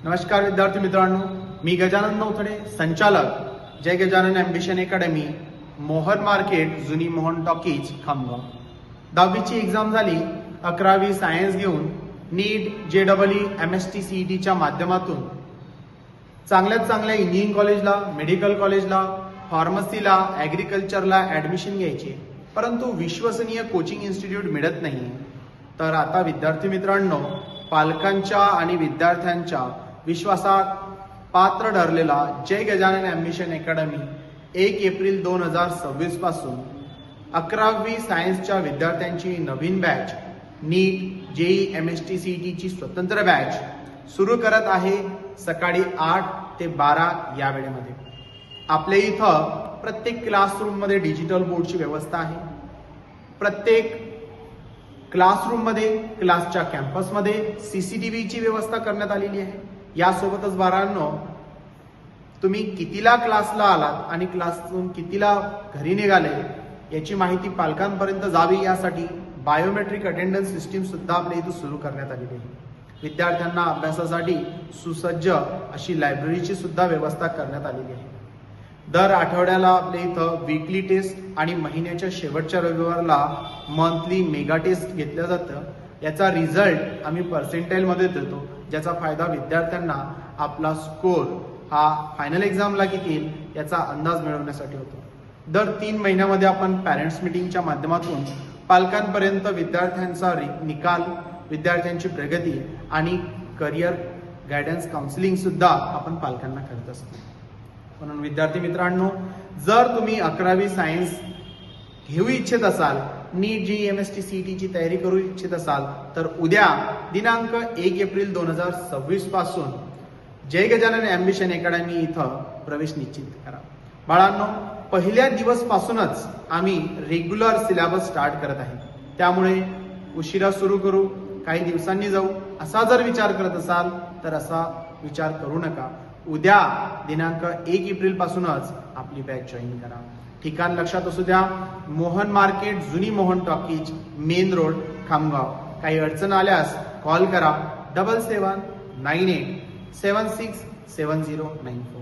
नमस्कार विद्यार्थी मित्रांनो, मी गजानन नवथडे, संचालक जय Gajanan ambition academy, Mohan market, जुनी मोहन टॉकीज, खामगाव. 10वीची एक्झाम झाली. 11वी सायन्स घेऊन नीट, JEE, MST CET च्या माध्यमातून चांगल्यात चांगल्या इंजिनिअरिंग कॉलेजला, मेडिकल कॉलेजला, फार्मसीला, ॲग्रिकल्चरला ॲडमिशन घ्यायची, परंतु विश्वसनीय कोचिंग इन्स्टिट्यूट मिळत नाही. तर आता विद्यार्थी मित्रांनो, पालकांच्या आणि विद्यार्थ्यांच्या विश्वासात पात्र ठरलेला जय गजानन ॲम्बिशन अकॅडमी 1 एप्रिल 2026 पासून 11वी सायन्सच्या विद्यार्थ्यांची नवीन बॅच, नीट, JEE, MST CET ची स्वतंत्र बॅच सुरू करत आहे. सकाळी 8 ते 12 या वेळेमध्ये. आपल्या इथं प्रत्येक क्लासरूममध्ये डिजिटल बोर्डची व्यवस्था आहे. प्रत्येक क्लासरूममध्ये, क्लासच्या कॅम्पसमध्ये CCTVची व्यवस्था करण्यात आलेली आहे. यासोबतच बाळांनो, तुम्ही कितीला क्लासला आलात आणि क्लासतून कितीला घरी निघाले याची माहिती पालकांपर्यंत जावी, यासाठी बायोमेट्रिक अटेंडन्स सिस्टीम सुद्धा आपल्या इथं सुरू करण्यात आलेली आहे. विद्यार्थ्यांना अभ्यासासाठी सुसज्ज अशी लायब्ररीची सुद्धा व्यवस्था करण्यात आलेली आहे. दर आठवड्याला आपल्या इथं वीकली टेस्ट आणि महिन्याच्या शेवटच्या रविवारला मंथली मेगा टेस्ट घेतलं जातं. याचा रिझल्ट आम्ही पर्सेंटाईलमध्ये देतो, ज्याचा फायदा विद्यार्थ्यांना आपला स्कोर हा फायनल एक्झामला किती येईल याचा अंदाज मिळवण्यासाठी होतो. दर 3 महिन्यामध्ये आपण पॅरेंट्स मीटिंगच्या माध्यमातून पालकांपर्यंत विद्यार्थ्यांचा निकाल, विद्यार्थ्यांची प्रगती आणि करिअर गायडन्स काउन्सिलिंग सुद्धा आपण पालकांना करत असतो. म्हणून विद्यार्थी मित्रांनो, जर तुम्ही 11वी सायन्स घेऊ इच्छित असाल, नीट, JEE, MST CET ची तयारी करू इच्छित असाल, तर उद्या दिनांक 1 एप्रिल 2026 पासून जय गजानन ॲम्बिशन अकॅडमी इथं प्रवेश निश्चित करा. बाळांनो, पहिल्या दिवसपासूनच आम्ही रेग्युलर सिलेबस स्टार्ट करत आहे. त्यामुळे उशिरा सुरू करू, काही दिवसांनी जाऊ असा जर विचार करत असाल तर असा विचार करू नका. उद्या दिनांक 1 एप्रिल पासूनच आपली बॅच जॉईन करा. ठिकाण लक्षात असू द्या, मोहन मार्केट, जुनी Mohan talkies, main road, Khamgaon. काही अडचण आल्यास कॉल करा 7798767094.